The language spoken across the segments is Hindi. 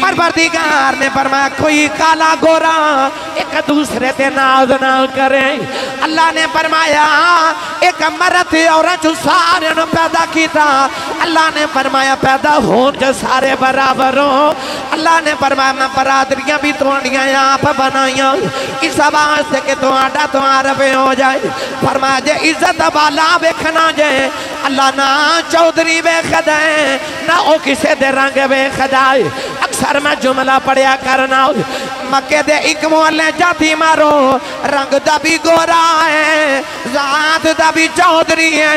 परवरदिगार ने फरमाया कोई काला गोरा एक दूसरे ते नाज ना करे। अल्लाह ने फरमाया एक मर्द औरत सारे ने पैदा किया। अल्लाह ने फरमाया पैदा होन जो सारे बराबर हो। अल्लाह ने फरमाया मैं बरादरियां भी तुहाड़ियां आप बनाइया इस वास्ते कि तुहाडा तुहार पे हो जाए। फरमाया जे इज्जत वाला वेखना जे अल्लाह ना चौधरी वेखदा है ना ओ किसे दे रंग वेखदा है। अक्सर मैं जुमला पढ़िया करना मक्के दे एक मोहल्ले जाती मारो रंग दा भी गोरा है जात दा भी चौधरी है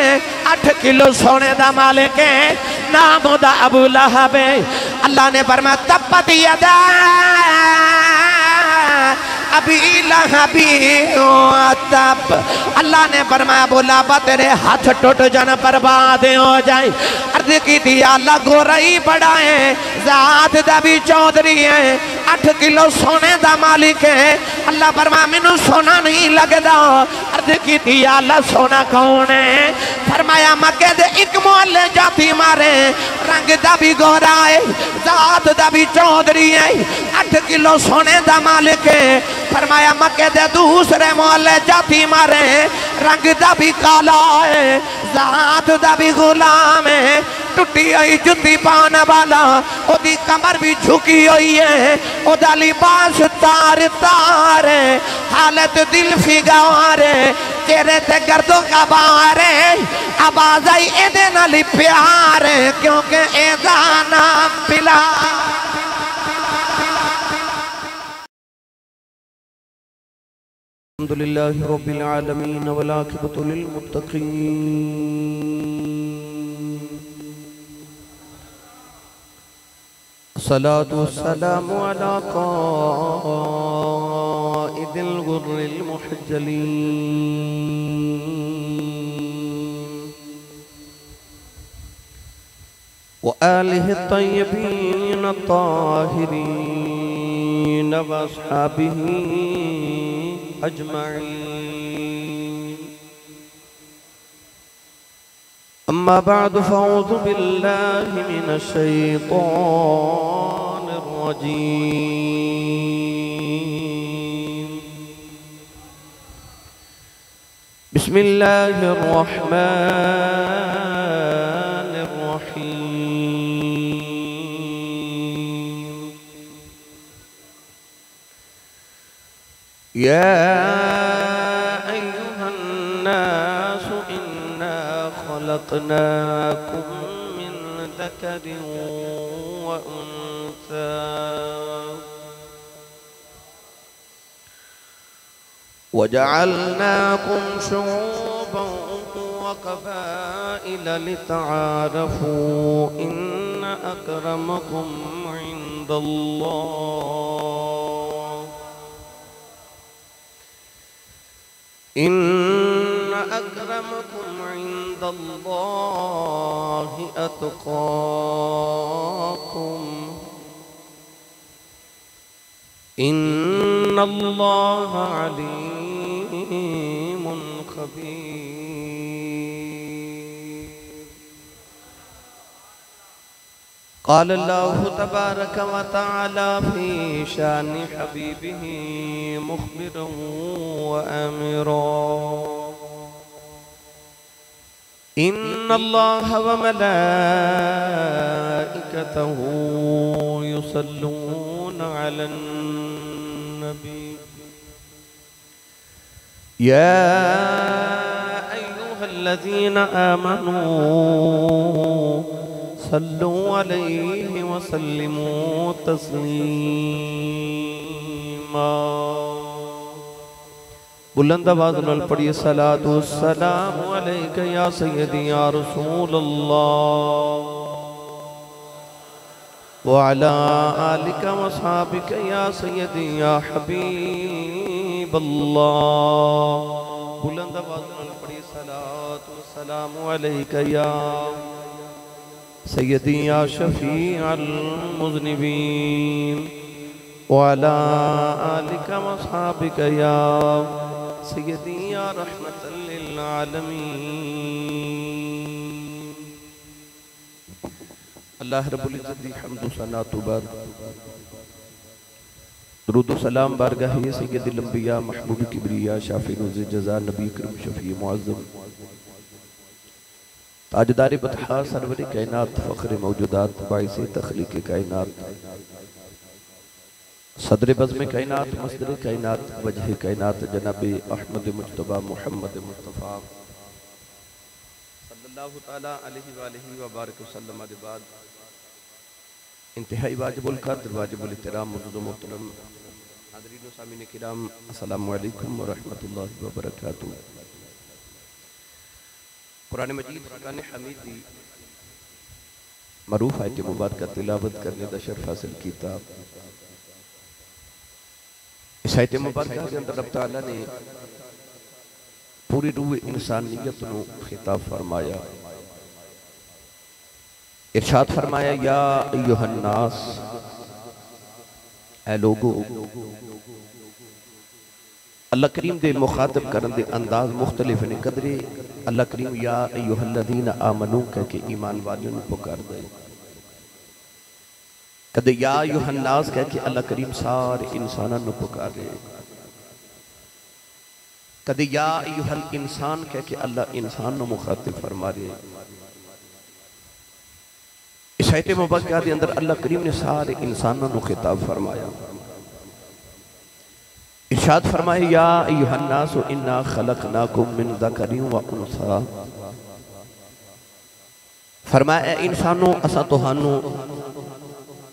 8 किलो सोने दा मालिक है नाम दा अबू लहब है। अल्लाह ने फरमाया तब्बत यदा अभी लहबी तब। अल्लाह ने फरमाया बोला बा तेरे हाथ टूट जाना बर्बाद हो जाए। अर्ज की थी अल्लाह गोरा ही बड़ा है जात दा भी चौधरी है 8 किलो सोने दा मालिक है। अल्लाह फरमाया मैनू सोना नहीं लगदा। अर्ज की थी अल्लाह सोना कौन है। फरमाया मक्के दे एक मोहल्ले जाती मारे रंग दा भी गोरा है जात दा भी चौधरी है 8 किलो सोने दा मालिक है। फरमाया मक्के दे दूसरे मोहल्ले जाती मारे रंग दा भी काला है जात दा भी गुलाम है टुटी हुई जुत्ती पाने वाला ओदी कमर भी झुकी हुई है ओदा लिबास तार तार है हालत दिल फिगार है चेहरे ते गर्दों का बार है आवाज आई एदे नाल प्यार है क्योंकि एदा नाम बिलाल। अल्हम्दुलिल्लाहि रब्बिल आलमीन वल आक़िबतु लिल मुत्तक़ीन सलातु वस्सलामु अला क़ाइदिल गुर्रिल मुहज्जलीन व आलिहि तय्यबीन ताहिरीन व अस्हाबिही अजमईन। अम्मा बाद फ़अऊज़ु बिल्लाहि मिनश शैतानिर रजीम। बिस्मिल्लाहिर रहमानिर रहीम। या अय्युहन्नास इन्ना खलक़नाकुम मिन ज़करिन व उन्सा वजअलनाकुम शुऊबन व क़बाइल लितआरफू इन्न अक्रमकुम इंदल्लाहि अत्क़ाकुम इन्नल्लाह अलीमुन खबीर। क़ाल अल्लाहु तबारक व तआला फ़ी शानि हबीबिही मुख़बिरन व आमिरा इन्नल्लाह व मलाइकतहु युसल्लूना अलन नबी या अय्युहल्लज़ीना आमनू सल्लु अलैहि व सल्लिमू तस्लीमा। बुलंद आवाज़ नाल पढ़िए सलातु वस्सलामु अलैका या सय्यदी या रसूल अल्लाह व अला आलिका व अस्हाबिका या सय्यदी या हबीब अल्लाह। बुलंद आवाज़ नाल पढ़िए सलातु वस्सलामु अलैका या सय्यदी या शफीअल मुज़निबीन व अला आलिका व अस्हाबिका या सय्यदी या रहमतल लिल आलमीन। अल्लाह रब्बुल इज्जत दी हम्द व सना तो बाद दुरूद सलाम बारगाह सय्यदुल अंबिया महबूब किबरिया शाफी रोज़े जज़ा नबी करीम शफी मुअज़्ज़म ताजदार बतहा सरवर कायनात फ़ख्र मौजूदात बाइसे तख्लीक़ कायनात सदर बज़्म कायनात मस्दर कायनात वजह कायनात जनाब अहमद मुज्तबा मुहम्मद मुस्तफ़ा सल्लल्लाहु तआला अलैहि व बारक वसल्लम के बाद इंतहाई वाजिबुल क़द्र वाजिबुल इहतराम मुअज़्ज़म मोहतरम हाज़रीन व सामीन किराम अस्सलामु अलैकुम व रहमतुल्लाहि व बरकातुहू। कुरान मजीद फुरक़ान हमीद की मरूफ आयत मुबारक तिलावत करने का शर्फ हासिल किया। इस आयत मुबारक के अंदर रब तआला ने पूरी रूह इंसानियत को खिताब फरमाया। इरशाद फरमाया या अय्युहन नास, ऐ लोगो। अल्लाह करीम दे मुखातब करन दे अंदाज मुख्तलिफ ने। कदरे अल्लाह करीम या अय्युहल्लज़ीना आमनू कह के ईमान वालों को पुकार दे। कदे या अय्युहन नास कह के अल्लाह करीम सारे इंसानों को पुकार दे। कदे या अय्युहल इंसान कह के अल्लाह इंसान को मुखातिब फरमा रहे। इस आयत मुबारक के अंदर अल्लाह करीम ने सारे इंसानों को खिताब फरमाया। इरशाद फरमाया या अय्युहन नास इन्ना खलकनाकुम मिन ज़करिन व उन्सा। फरमाया इंसानों असा तुहानू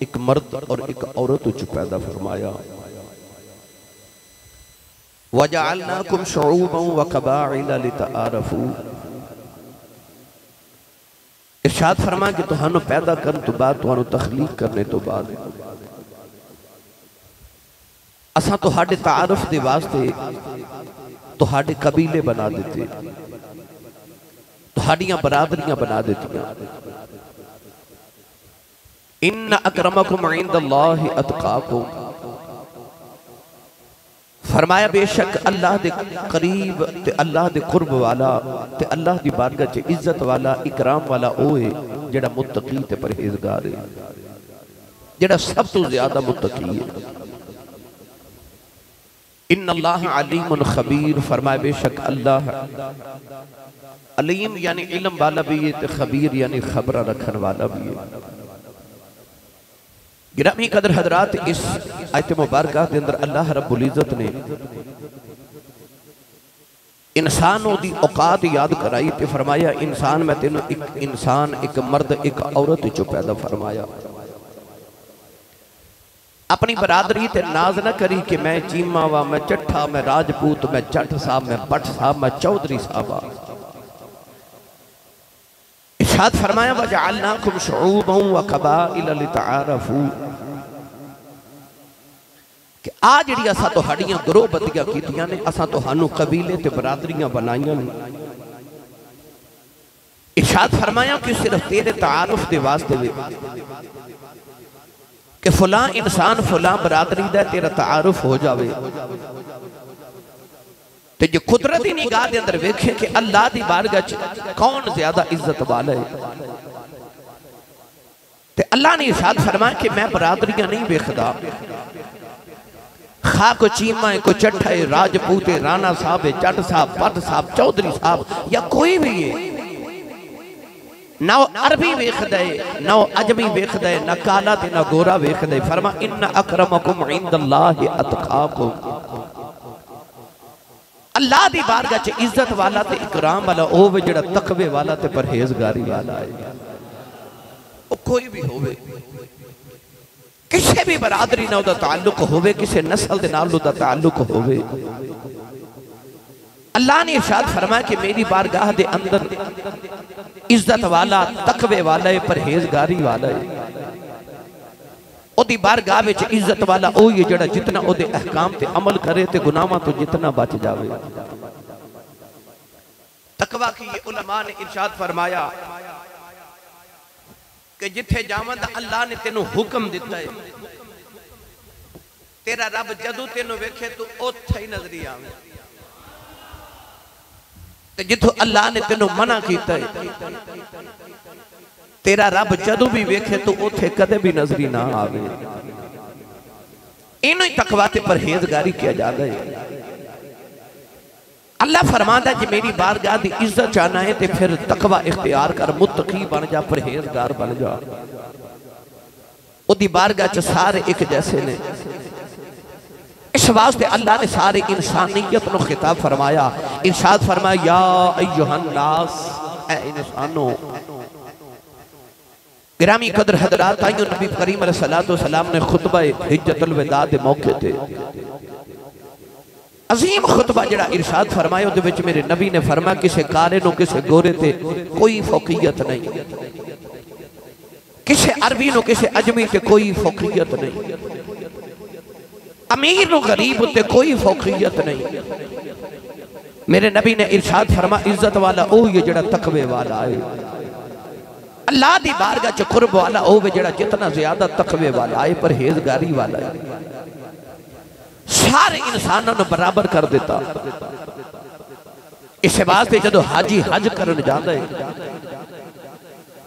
एक मर्द और एक औरत च पैदा फरमाया। वजअलनाकुम शुऊबन व क़बाइल लितआरफू। इरशाद फरमा कि तुहानू पैदा करने तो बाद, तुहानू तखलीक करने तो बाद असा तुहाडे तारुफ दे वास्ते तुहाडे कबीले बना देते, तुहाडियां बरादरियां बना देतियां। इन्न अकरमकुम इंदल्लाहि अतकाकुम। फरमाया बेशक अल्लाह दे करीब ते अल्लाह दे कुर्ब वाला ते अल्लाह दी बारगाह च इज्जत वाला इकराम वाला ओ है जेड़ा मुत्तकी ते परहेजगार है, जेड़ा सब तो ज्यादा मुत्तकी है। इन्नल्लाह अलीमुन खबीर। फरमाया बेशक अल्लाह अलीम यानी इल्म वाला भी है ते खबीर यानी खबर रखने वाला भी है। गिरामी कदर हजरात, इस आयत मुबारक के अंदर अल्लाह रब्बुल इज्जत ने इंसानों की औकात याद कराई ते फरमाया इंसान मैं तेन एक इंसान, एक मर्द, एक औरत चो पैदा फरमाया। अपनी बरादरी ते नाज न करी कि मैं चीमा वा, मैं चट्ठा, मैं राजपूत, मैं जट साहब, मैं भट्ट साहब, मैं चौधरी साहब। इरशाद फरमाया वजअलनाकुम शुऊबन व क़बाइल लितआरफू कि आ जिहड़ी असां तुहाडियां गिरोहबंदियां कीतियां ने, असां तुहानू कबीले ते बरादरियां बनाईयां ने। इरशाद फरमाया कि सिर्फ तेरे तारुफ दे वास्ते वे कि फलां इंसान फलां बरादरी दा तेरा तारुफ हो जावे। ते जो कुदरती निगाह के अंदर वेखे कि अल्लाह दी बारगाह च कौन ज्यादा इज्जत वाला है, ते अल्लाह ने इरशाद फरमाया कि मैं बरादरियां नहीं वेखदा। खा को चीमा है, को चट्ठा है, राजपूत है, राणा साहब है, जट साहब, भट्ट साहब, चौधरी साहब या कोई भी है, ना अरबी वेखदा है, ना अजमी वेखदा है, ना काला ते ना गोरा वेखदा है। फरमा इन्ना अकरमकुम इंदल्लाहि अतकाकुम। अल्लाह दी बारगाह च इज्जत वाला ते इकराम वाला ओ वे जेड़ा तकवे वाला ते परहेजगारी वाला है। ओ कोई भी होवे, किसी भी बरादरी नाल दा ताल्लुक होवे, किसी नस्ल दे नाल दा ताल्लुक होवे, अल्लाह ने इरशाद फरमाया कि मेरी बारगाह दे अंदर इज्जत वाला, तकवे वाला है, परहेजगारी वाला है। ओदी बारगाह विच इज्जत वाला ओ ही जेड़ा जितना ओदे अहकाम ते अमल करे ते गुनाहां तो जितना बच जावे। तकवा की ये उलमा ने इरशाद फरमाया कि जिथे जावंद अल्लाह ने तेनू हुक्म दिता है, तेरा रब जदू तेनू वेखे तू ओथे ही नजरी आवे, ते जिथों अल्लाह ने तेनू मना कीता है तेरा रब जदों भी वेखे तो उथे कदे भी नजरी ना आवे। इनू ही तकवा ते परहेजगारी किया जाता है। अल्लाह फरमाता जी मेरी बारगाह की इज्जत चाहना है तो फिर तकवा इख्तियार कर, मुत्तकी बन जा, परहेजगार बन जा। उदी बारगाह च सारे एक जैसे ने। इस वास्ते अल्लाह ने सारे इंसानियत को खिताब फरमाया। इरशाद फरमाया या अय्युहन नास, ऐ इंसानों। गिरामी कदर हजरात आइयो, नबी करीम अलैहिस्सलातु वस्सलाम ने खुतबा हिज्जतुल विदा के मौके थे अजीम खुतबा जड़ा इरशाद फरमाया, उहदे विच मेरे नबी ने फरमाया किसी काले नो किसी गोरे ते कोई फौकियत नहीं, किसी अरबी नो किसी अजमी ते कोई फौकियत नहीं, अमीर नो गरीब उत्ते कोई फौकियत नहीं। मेरे नबी ने इरशाद फरमा इज्जत वाला ओ ये जड़ा तकवे वाला है, अल्लाह दी बारगाह च कुर्ब वाला ओ वे जड़ा जितना ज्यादा तकवे वाला है, परहेजगारी वाला है। सारे इंसानों ने बराबर कर देता। इस वास्ते जो हाजी हज करन जाता है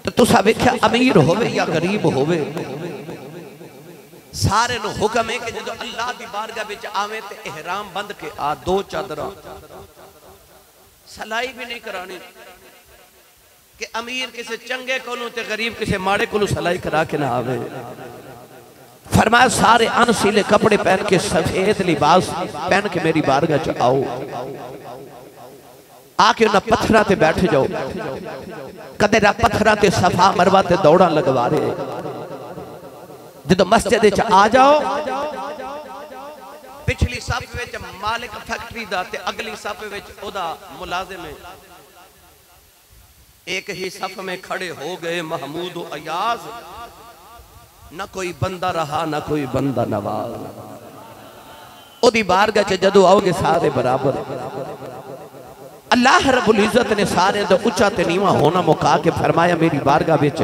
तो तुसा वेख्या अमीर होवे या गरीब होवे, सारे नु हुक्म है कि जो अल्लाह दी बारगाह विच आवे ते इहराम बंद के आ, दो चादरा, सलाई भी नहीं करानी कि अमीर किसी चंगे कोलू ते गरीब किसी माड़े कोलू सलाई करा के ना आवे। फरमाया सारे अनसीले कपड़े पहन के सफेद लिबास पहन के मेरी बारगाह च आओ, आके उन्हें पत्थर ते बैठ जाओ। कदे पत्थर ते सफा मरवा ते दौड़ा लगवा रहे, जो मस्जिद आ जाओ पिछली सफ विच मालिक फैक्ट्री दा ते अगली सफ विच ओदा मुलाजिम है, एक ही सफ में खड़े हो गए महमूद अयाज, ना कोई बंदा रहा ना कोई बंदा नवाज। ओदी बारगाह च जदों आओगे सारे बराबर। अल्लाह रब्बुल इज्जत ने सारे दा उच्चा ते नीवा होना मुका के फरमाया मेरी बारगाह विच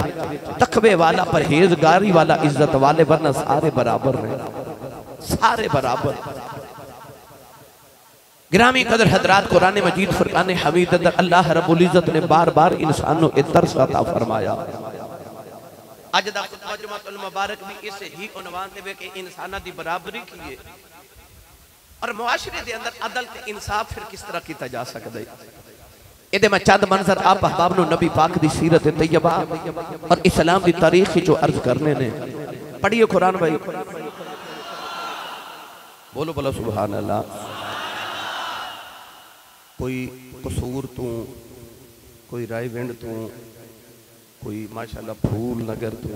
तकवे वाला परहेजगारी वाला इज्जत वाले, वरना सारे बराबर ने, सारे बराबर। गिरामी कदर हजरात कुरान मजीद फुरकान हमीद अंदर अल्लाह रब्बुल इज्जत ने बार बार इंसानों को दर्स अता फरमाया। अज दा खुतबा जुमातुल मुबारक भी इस ही उन्वान ते वे कि इंसाना दी बराबरी की है और मुआशरे दे अंदर अदल ते इंसाफ फिर किस तरह किया जा सकता है। इहदे मैं चंद मंजर आप अहबाब नु नबी पाक दी सीरत तैयबा और इस्लाम दी तारीख जो अर्ज करने ने। पढ़िए कुरान भाई, बोलो बोलो सुभान अल्लाह। कोई कसूर तू, कोई रायविंड तू, कोई माशाल्लाह फूल नगर तू,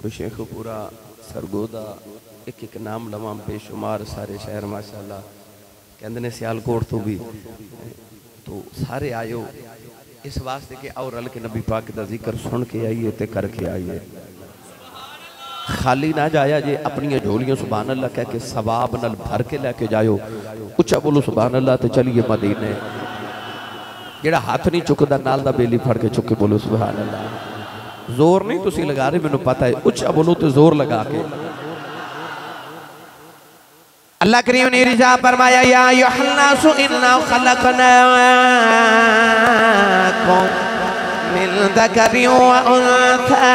कोई शेखपुरा सरगोदा, एक एक नाम लवा बेशुमार सारे शहर माशाल्लाह, कहते ने सियालकोट तो भी, तो सारे आयो इस वास्ते कि आओ रल के नबी पाक का जिक्र सुन के आइए ते करके आइए। खाली ना जाया जे, अपनी झोलियां सुभान अल्लाह कह के सवाब नाल भर के लैके जाओ। उच्चा बोलो सुभान अल्लाह ते चलिए मदीने। जेड़ा हाथ नहीं चुकदा नाल दा बेली फड़ के चुके बोलो सुभान अल्लाह। जोर नहीं तुसी लगा रहे, मैनू पता है, उच्चा बोलो तो जोर लगा के। अल्लाह करीम ने रिजा फरमाया या अय्युहन्नासु इन्ना खलकनाकुम मिन ज़करिन व उन्सा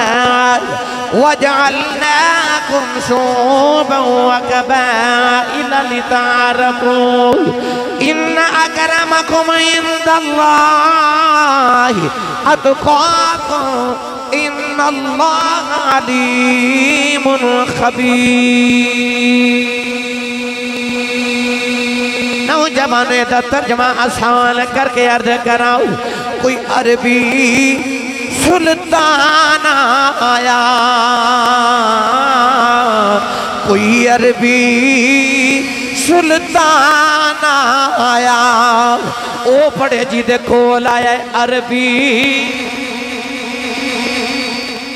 वजअलनाकुम शुअबन व क़बाइल लिताअरफू इन्ना अकरमकुम इंदल्लाहि अत्क़ाकुम इन्नल्लाहा अलीमुन खबीर। नौजवान का तर्जमा आसान करके अर्ज कराओ। कोई अरबी सुल्तान आया, कोई अरबी सुल्तान आया, ओ बड़े जी दे कोल आया अरबी,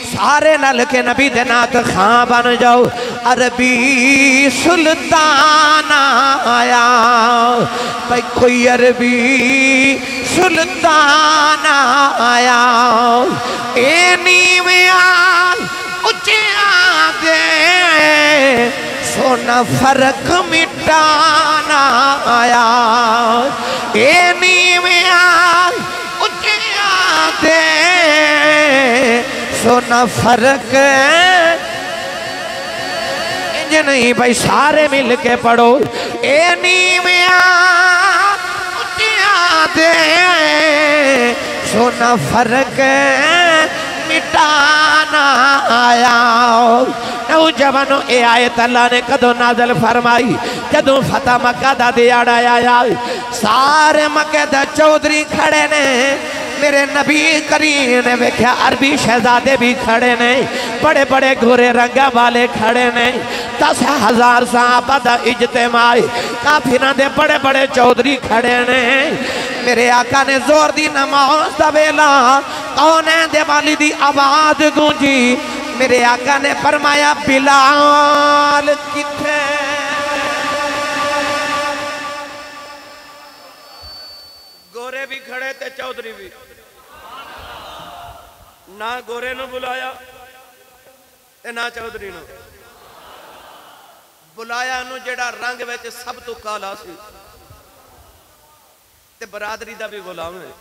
सारे नल के नबी दे नात खां बन जाओ। अरबी सुल्तान आया, भाई कोई अरबी सुल्तान आया, ए नीविया उच्चिया दे सोना फर्क मिटाना आया, ए नीविया उच्चिया दे सोना फर्क नहीं भाई सारे मिल के पढ़ो। ए नीमिया दे सोना फर्क मिटाना आया। नौजवानों ए आयत अल्लाह ने कदों नाज़िल फरमाई जदों फतह मक्का दा दिहाड़ा आया। सारे मक्के दा चौधरी खड़े ने, मेरे नबी करीम ने वेख्या अरबी शहजादे भी खड़े ने, बड़े बड़े गोरे रंगा वाले खड़े ने। 10,000 सहाबा दा इज्तिमा, काफिरां दे बड़े बड़े चौधरी खड़े ने। मेरे आका ने जोर दी नमाज दा वेला कौने दे वाली दी आवाज गूंजी। मेरे आका ने फरमाया बिलाल किथे? गोरे भी खड़े थे चौधरी भी ना, गोरे नु बुलाया ते ना चौधरी नु बुलाया। नु जेड़ा रंग विच सब तो काला सी ते बरादरी दा भी गुलाम है।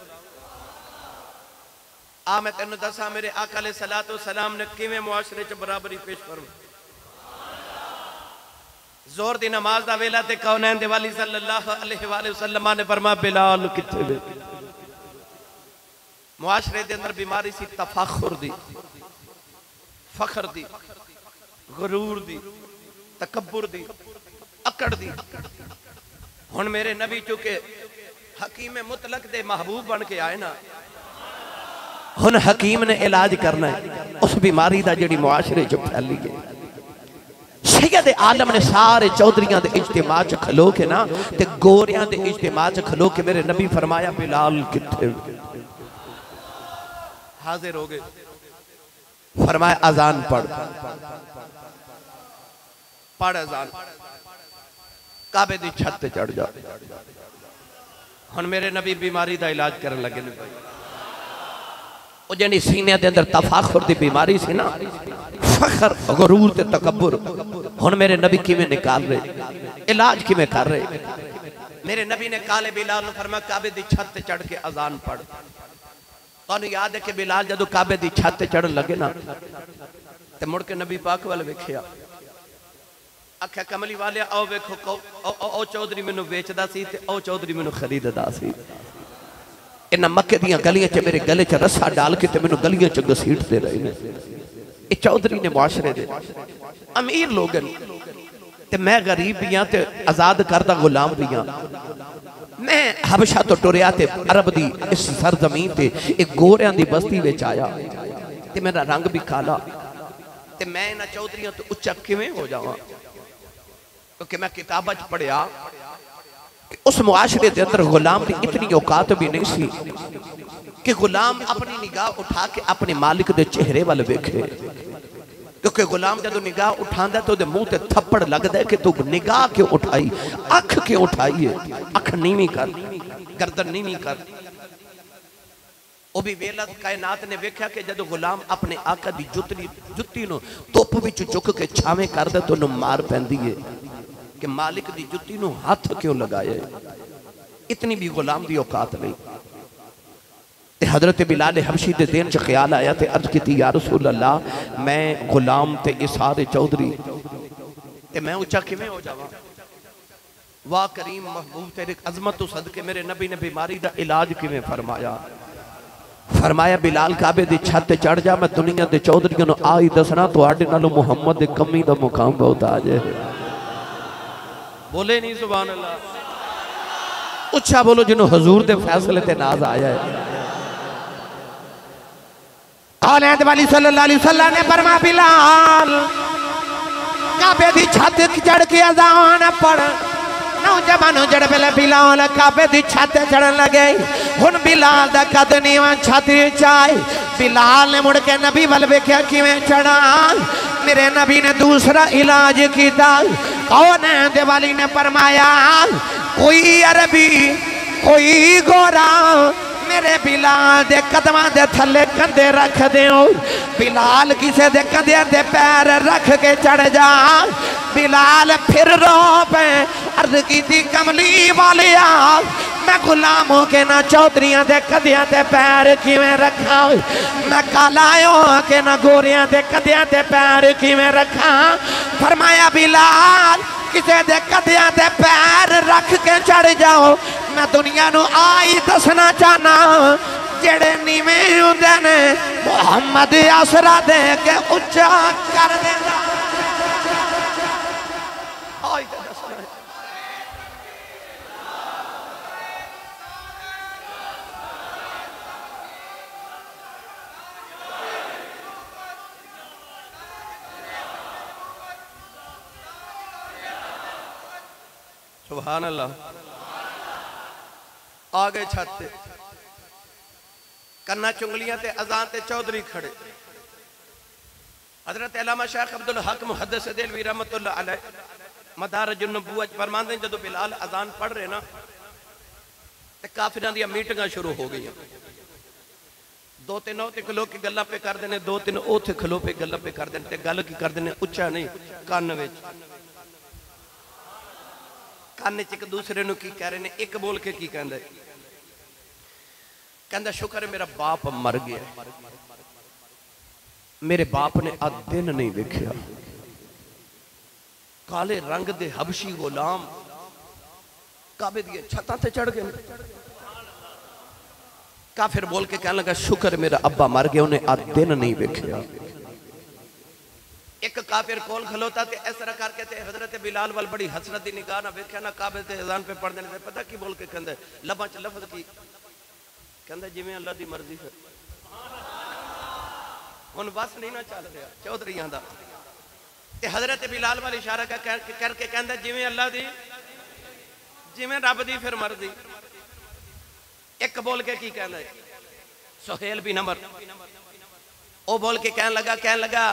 आ मैं तेन दसा मेरे आका अलैहिस्सलातु वस्सलाम ने किवें मुआशरे च बराबरी पेश फरमाई। जोर दी नमाज दा वेला ते कौनैन दे वाली सल्लल्लाहु अलैहि वसल्लम ने फरमाया बिलाल किथे वे? मुआशरे दे अंदर बीमारी सी तफाखुर दी, फखर दी, गुरूर दी, तकब्बुर दी, अकड़ दी। हुण मेरे नबी चुके हकीम मुतलक दे महबूब बन के आए ना, हुण हकीम ने इलाज करना है उस बीमारी दा जिहड़ी मुआशरे च फैली है। सैयद आलम ने सारे चौधरियां दे इज्तिमा च खलो के ना ते गोरियां दे इज्तिमा च खलो के मेरे नबी फरमाया बिलाल किथे? हाजिर हो गए। फरमाया अजान पढ़, पढ़ अजान, काबे दी छत ते चढ़ जा। हुण मेरे नबी बीमारी दा इलाज करन लगे ने भाई। ओ जिहड़ी सीने दे अंदर तफाखुर दी बीमारी सी ना, फखर गुरूर ते तकब्बुर, हुण मेरे नबी किवें निकाल रहे, इलाज किवें कर रहे? मेरे नबी ने काले बिलाल नूं फरमाया काबे दी छत ते चढ़ के अजान पढ़। तुहानूं याद है कि बिलाल जदों काबे दी छत ते चढ़न लगे ना ते मुड़ के नबी पाक वाल वेखिया, आख्या कमली वाले आओ वेखो, ओ चौधरी मैनूं वेचदा सी ते ओ चौधरी मैनूं खरीददा सी। इन्हां मक्के दियां गलियां च मेरे गले च रस्सा डाल के ते मैनूं गलियां च घसीटदे रहे ने। ये चौधरी ने मुआशरे दे अमीर लोग ते मैं गरीब भी हाँ ते आजाद करदा गुलाम भी हाँ। मैं हबशा तो टुरिया ते अरब दी इस सरजमीन ते एक गोरियां दी बस्ती विच आया ते मेरा रंग भी काला ते मैं इन्हां चौधरियां तो उच्चा किवें हो जावां? क्योंकि मैं किताबां च पढ़िया उस मुआशरे के अंदर गुलाम की इतनी औकात भी नहीं सी कि गुलाम अपनी निगाह उठा के अपने मालिक के चेहरे वाल वेखे। क्योंकि गुलाम जदों निगाह उठांदा तो दे मुंह ते थप्पड़ लगदा है कि तू निगाह क्यों उठाई, अख क्यों उठाई है, अख नीवी कर, गर्दन नीवी कर। वो भी वेला कायनात ने वेख्या कि जदों गुलाम अपने आका दी जुत्ती नूं धुप विच चुक के छावें करदा तो उन्हें मार पैंदी है कि मालिक दी जुत्ती नूं हाथ क्यों लगाया। इतनी भी गुलाम दी औकात नहीं। हजरत बिलाल हबशी दे दिन च ख्याल आया ते अर्ज की या रसूल अल्लाह मैं गुलाम ते इस सारे चौधरी ते मैं उच्चा किवें हो जावां? वाह करीम महबूब तेरे अजमत तो सदके मेरे नबी ने बीमारी दा इलाज किवें फरमाया। फरमाया बिलाल काबे दी छत ते चढ़ जा, मैं दुनिया दे चौधरियों नूं आ ही दसना तुहाडे नालों मुहम्मद दे कमी दा मुकाम बहुत आ जाए। बोले नहीं सुभान अल्लाह, उच्चा बोलो जिन्हों हजूर दे फैसले ते नाज आया है। औलाद वाली सल्लल्लाहु अलैहि वसल्लम ने फरमाया बिलाल काबे दी छत चढ़ के अज़ान पढ़। नौजवान जड़ पहले बिलाल काबे दी छत चढ़न लगे। हुण बिलाल दा कद नीवा छत चाहे। बिलाल ने मुड़ के नबी वल वेख्या किवें चढ़ा। मेरे नबी ने दूसरा इलाज किया। कौन है दिवाली ने फरमाया कोई अरबी कोई गोरा मेरे बिलाल दे कदमां दे थले कंधे रख दे। बिलाल किसे दे कंधे दे पैर रख के चढ़ जा। बिलाल फिर रो पे। अर्ज की थी कमली वाले मैं गुलाम हो के ना चौधरियां दे कदियां ते पैर किवें रखा, मैं कालायो के ना गोरियां दे कदियां ते पैर किवें रखा। फरमाया बिलाल किसे दे कदियां ते पैर रख के चढ़ जाओ। मैं दुनिया नू आई दसना चाहना जेड़े नीवें हुंदे ने मुहम्मद आसरा दे के उच्चा कर देंदा। सुभान अल्लाह। आ गए छत ते कन्ना चुंगलियां ते अजान ते चौधरी खड़े। हजरत अल्लामा शेख अब्दुल हक मुहद्दिस देलवी रहमतुल्लाह अलैह मदारिजुन नबुव्वत फरमांदे जदों बिलाल अजान पढ़ रहे ना ते काफिरां दी मीटिंगां शुरू हो गई। दो तीन ओथे खलो के गल्लां पे करदे ने, दो तीन ओथे खलो पे गल्लां पे करदे ने। ते गल की करदे ने उच्चा नहीं कान विच, कान च एक दूसरे नूं की कह रहे ने। एक बोल के की कहंदा है, कहंदा शुक्र है मेरा बाप मर गया, मेरे बाप ने आ दिन नहीं वेखिया। काले रंग दे हबशी गुलाम काबे दी छतां ते चढ़ गए। काफिर बोल के कहने लगा शुक्र मेरा अब्बा मर गया, उन्हें आ दिन नहीं वेखिया। एक काफिर कोल खलोता ते इस तरह करके ते हजरत बिलाल वाल बड़ी हसरत दी निगाह ना वेख्या ना काबे ते अजान पे पढ़ने लगे। पता की बोल के कहंदा लबां च लफ्ज की कहंदा जिवें अल्लाह दी मर्जी है। हुण बस नहीं ना चल रहा चौधरियां दा ते हजरत बिलाल वाल इशारा करके कहंदा जिवें अल्लाह दी जिवें रब दी फिर मर्जी। एक बोल के की कहंदा है सुहेल बिन अमर, ओ बोल के कहने लगा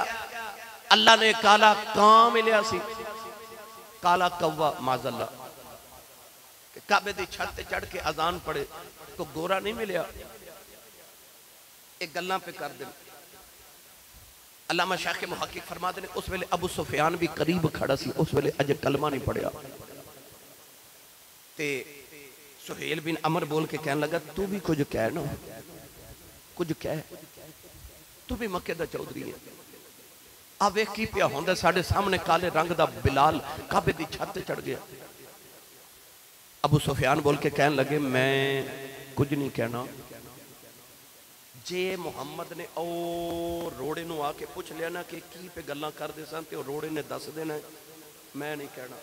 अल्लाह ने काला कां मिलिया सी, काला कौवा माजल्ला काबे दी छत ते चढ़ के अजान पढ़े तो गोरा नहीं मिलिया। एक गल्लां पे कर दे। अल्लामा शाह के मुहक्किक फरमाते ने उस वेले अबू सुफियान भी करीब खड़ा सी, उस वेले अजे कलमा नहीं पढ़िया। ते सुहेल बिन अमर बोल के कहने लगा तू भी कुछ कह ना, कुछ कह, तू भी मक्के दा चौधरी है। आ वेख की पिया होंदा साडे सामने काले रंग दा बिलाल काबे दी छत ते चढ़ गया। अबू सुफियान बोल के कहने लगे मैं कुछ नहीं कहना, जे मुहम्मद ने ओ रोड़े नू आके पूछ लिया ना कि की पे गल्लां करदे सन ते ओ रोड़े ने दस देना, मैं नहीं कहना।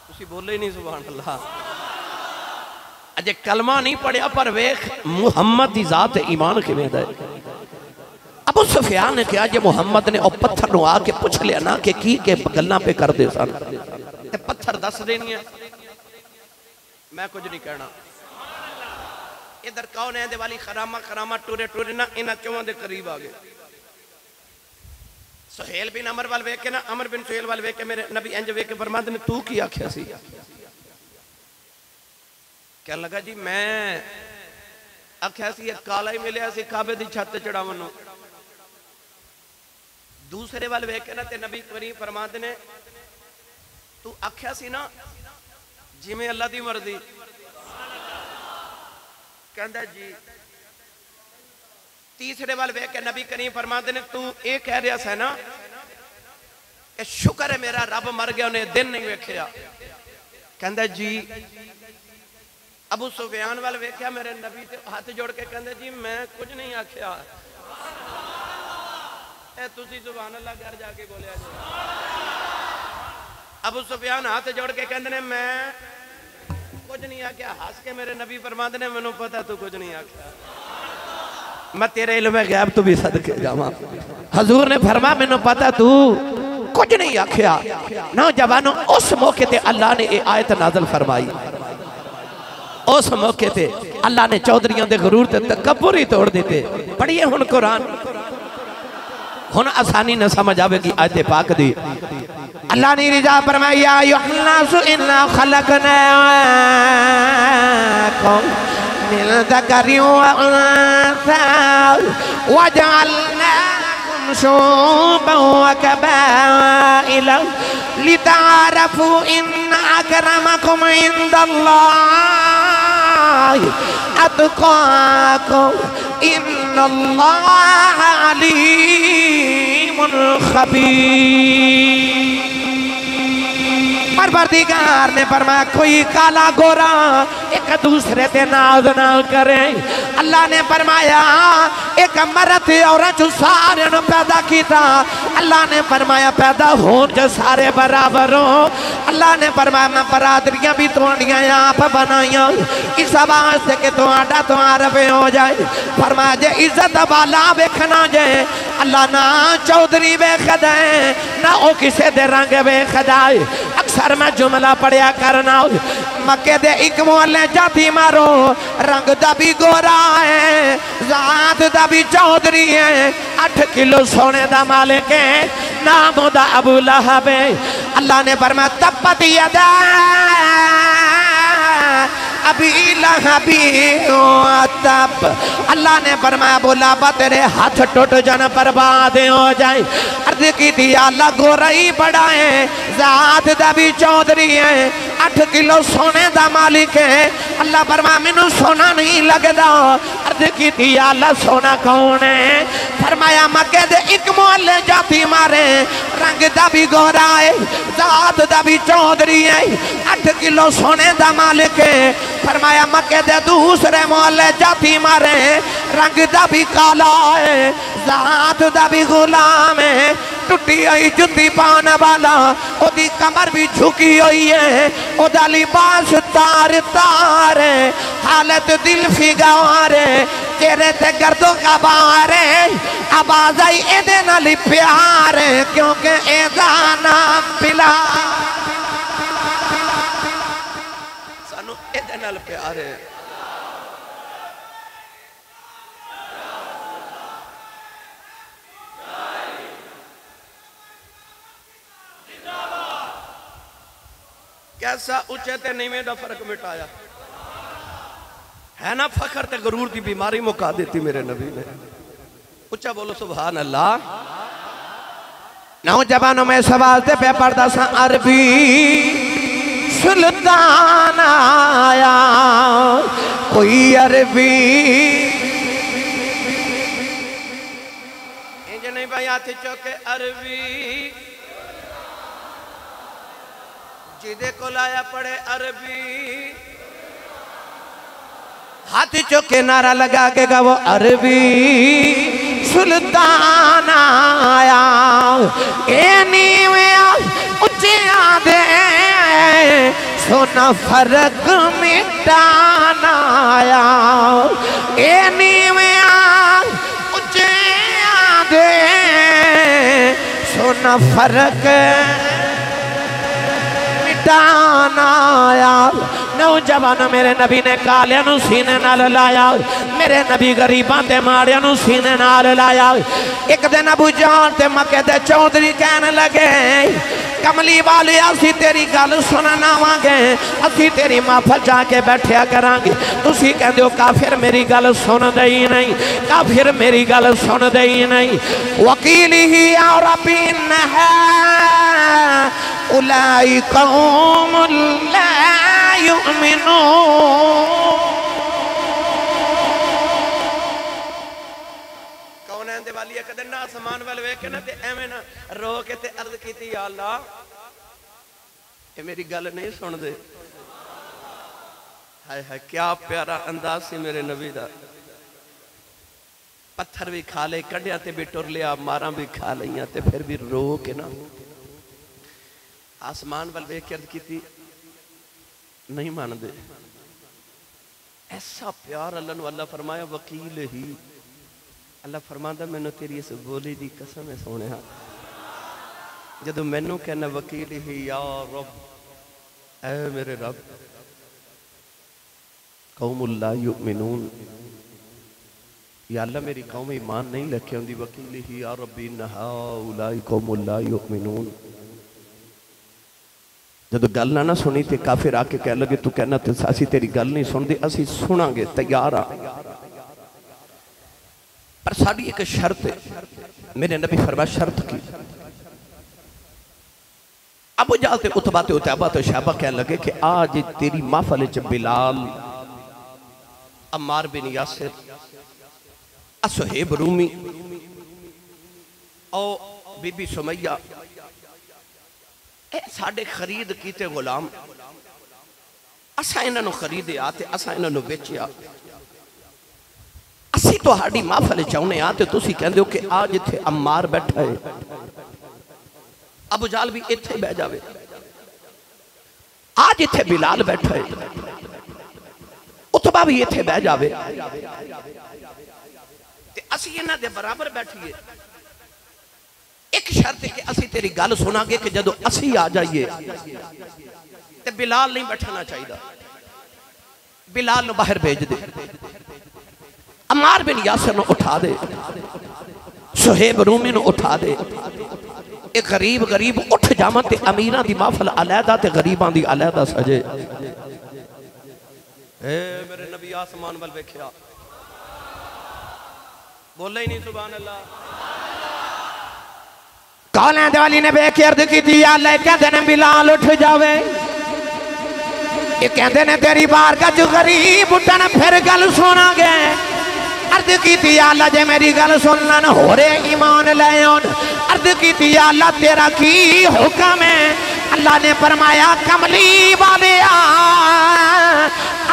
तुसी बोले ही नहीं सुभान अल्लाह। अजे कलमा नहीं पढ़िया पर वेख मुहम्मद दी जात ईमान किवें दा है। अबू सुफियान ने कहा जे मुहम्मद ने ओ पत्थर नू आके पूछ लिया ना कि की के गल्लां पे करदे सन ते पत्थर दस देनियां, मैं कुछ नहीं कहना। इधर कौन है वाली खरामा खरामा टूरे टूरे ना इन्हां चौहां दे करीब आ गए। सुहेल बिन अमर वाल वेख के ना अमर बिन सुहेल वाल वेख के मेरे नबी इंज वेख के फरमाते ने तू की आख्या सी? कहने लगा जी मैं आख्या सी काला ही मिलिया सी काबे दी छत चढ़ावन नूं। दूसरे वाल वेख के ना ते नबी करीम फरमाते ने तू आख्या सी ना जिवें अल्लाह दी मर्जी। कहंदा जी। तीसरे वाल वेख के नबी करीम फरमाते ने तू ये कह रहा है ना कि शुक्र है मेरा रब मर गया, उन्हें दिन नहीं वेख्या। कहंदा जी। अबू सुफियान वाल वेख्या मेरे नबी ते हाथ जोड़ के कहंदा जी मैं कुछ नहीं आख्या। ए तुसी सुभान अल्लाह घर जाके बोलिया जी। अबू सुफियान हाथ जोड़ के कहंदे ने मैं कुछ नहीं आख्या। हंस के मेरे नबी फरमाते ने मैनू पता तू कुछ नहीं आख्या, मैं तेरे इल्म गैब तो भी सदके जावां। हजूर ने फरमा मैनू पता तू कुछ नहीं आख्या। नौजवानों उस मौके ते अल्लाह ने ये आयत नाज़िल फरमाई। उस मौके ते अल्लाह ने चौधरियों के गुरूर ते तकब्बुर ही तोड़ देते। पढ़िए हुण कुरान, हुण आसानी न समझ आवेगी आयत पाक दी। अल्लाह ने रिजा फरमाई या अय्युहन्नासु इन्ना खलकनाकुम मिन ज़करिन व उन्सा वजअलनाकुम शुबा व कबाइल लितारफू इन्न अकरमकुम इंदल्लाहि अत्काकुम इन्नल्लाह अलीमुल खबीर। परवरदिगार ने फरमाया कोई काला गोरा एक दूसरे ते नाज ना करे। अल्लाह ने फरमाया एक मर्द औरत सारे नु पैदा किया। अल्लाह ने फरमाया पैदा हो जो सारे बराबर हो। अल्लाह ने फरमाया मैं बरादरियां भी तुहाडियां आप बनाइया इस वास्ते कि तुहाडा तुहारवे हो जाए। फरमाया जे इज्जत वाला वेखना जे अल्लाह ना चौधरी वेखदा है ना ओ किसे दे रंग वेखदा है। अक्सर मैं जुमला पढ़िया करना मक्के दे एक मोहल्ले जाती मारो रंग दा भी गोरा है जात दा भी चौधरी है 8 किलो सोने दा मालिक है नाम दा अबू लहब है। अल्लाह ने फरमाया तब्बत यदा अभी लहबी तब। अल्लाह ने फरमाया बोला बा तेरे हाथ टूट जान बर्बाद हो जाए। अर्ज की थी अल्लाह गोरा ही बड़ा है जात दा भी चौधरी है 8 किलो सोने दा मालिक है। अल्लाह फरमाया मैनू सोना नहीं लगता। अर्ज की थी अल्लाह सोना कौन है। फरमाया मक्के दे एक मोहल्ले जाती मारे रंग दा भी गोरा है जात दा भी चौधरी है 8 किलो सोने दा मालिक है। फरमाया मक्के दे दूसरे मोहल्ले जाती मारे रंग दा भी काला है जात दा भी गुलाम है टुटी हुई जुत्ती पाने वाला ओदी कमर भी झुकी हुई है ओदा लिबास तार तार है हालत दिल फिगार है चेहरे ते गर्दो का बार है आवाज आई एदे नाल प्यार है क्योंकि एदा नाम बिलाल सानू एदे नाल प्यार है। कैसा उच्चे ते नीवें दा फर्क मिटाया है ना। फखर ते गरूर की बीमारी मुका देती मेरे नबी ने। उच्चा बोलो सुभान अल्लाह। नौजवानों में सवाल ते पे पढ़दा सा अरबी सुल्तान आया कोई अरबी इंज नहीं भाई हाथ चौके अरबी जिदे को लाया पड़े अरबी हाथ चौके नारा लगा के गा वो अरबी सुल्तान आया ए नीवे उच्चे आदे सोना फर्क मिटाना आया ए नीवे उच्चे आदे सोना फर्क मिटाना। नौजवान मेरे नबी ने कालिया सीने नाल लाया मेरे नबी गरीबां ते माड़ियां नू सीने नाल लाया। एक दिन अबू जान ते मक्के दे चौधरी कहने लगे कमली वाले असी तेरी गल सुनना आवांगे असी तेरी महफिल जाके बैठया करांगे तुसी कहंदे हो काफिर मेरी गल सुनदे ही नहीं काफिर मेरी गल सुनदे ही नहीं। वकील ही और अबीन है उलाई कौम ला युमिनून कौन है वाली कदे ना आसमान वाल वेख के ना ते एवें ना रो के ते अर्ज कीती या अल्लाह ये मेरी गल नहीं सुनदे। हाय हाय क्या प्यारा अंदाज सी मेरे नबी दा। पत्थर भी खा ले कढ़िया ते भी टुर लिया मारा भी खा लिया ते फिर भी रो के ना आसमान वाल वेख के अर्ज कीती नहीं मानते। ऐसा प्यार अल्लाह नू अल्लाह फरमाया वकील ही अल्लाह फरमांदा मैनू तेरी इस बोली दी कसम है सोने जदों मैनू कहना वकील ही या रब ऐ मेरे रब कौमुल ला युमिनून या अल्लाह मेरी कौम ईमान नहीं रखे होंदी वकील ही या रब्बी नहा उलाई कौमुल ला युमिनून। जब गल ना सुनी तो काफिर आके कह लगे तू कहना तो असी तेरी गल नहीं सुनते असी सुनांगे तैयार हाँ। पर साड़ी एक शर्त है, मेरे नबी फरमाया शर्त की। अबू जहल ते उतबा ते उतैबा ते शैबा कहने लगे कि आज तेरी महफिल च बिलाल, अम्मार बिन यासिर, सुहेब रूमी और बीबी सुमैया साडे खरीद कीते गुलाम, असा इन्हों खरीदया ते असा इन्हों बेचिया। असी तुहाडी महफिल चाहुने आ ते तुसी कहंदे हो कि आज इत्थे अम्मार बैठा है, अबू जहल भी इत्थे बह जावे, आज इत्थे बिलाल बैठा है, उतबा भी इत्थे बह जावे, ते असी इन्हां दे बराबर बैठिए। एक शर्त है कि असी तेरी गल सुनांगे कि जदों असी आ जाइए ते बिलाल नहीं बैठना चाहिए, बिलाल नूं बाहर भेज दे, अम्मार बिन यासिर नूं उठा दे, सुहेब रूमी नूं उठा दे। एक गरीब गरीब उठ जावन ते अमीरां दी महफिल अलहदा ते गरीबां दी अलहदा सजे। मेरे नबी आसमान वल वेखिया, बोले ही नहीं सुभान अल्लाह। काले वाली ने वेख के अर्ज की अल्लाह कहते ने बिलाल उठ जावे, ये कहते ने तेरी बारगाह च गरीब उठन फिर गल सुना गए। अर्ज की अल्लाह जे मेरी गल सुन लन होरे ईमान ले आउन। अर्ज की अल्लाह तेरा की हुक्म है? अल्लाह ने फरमाया कमली वाले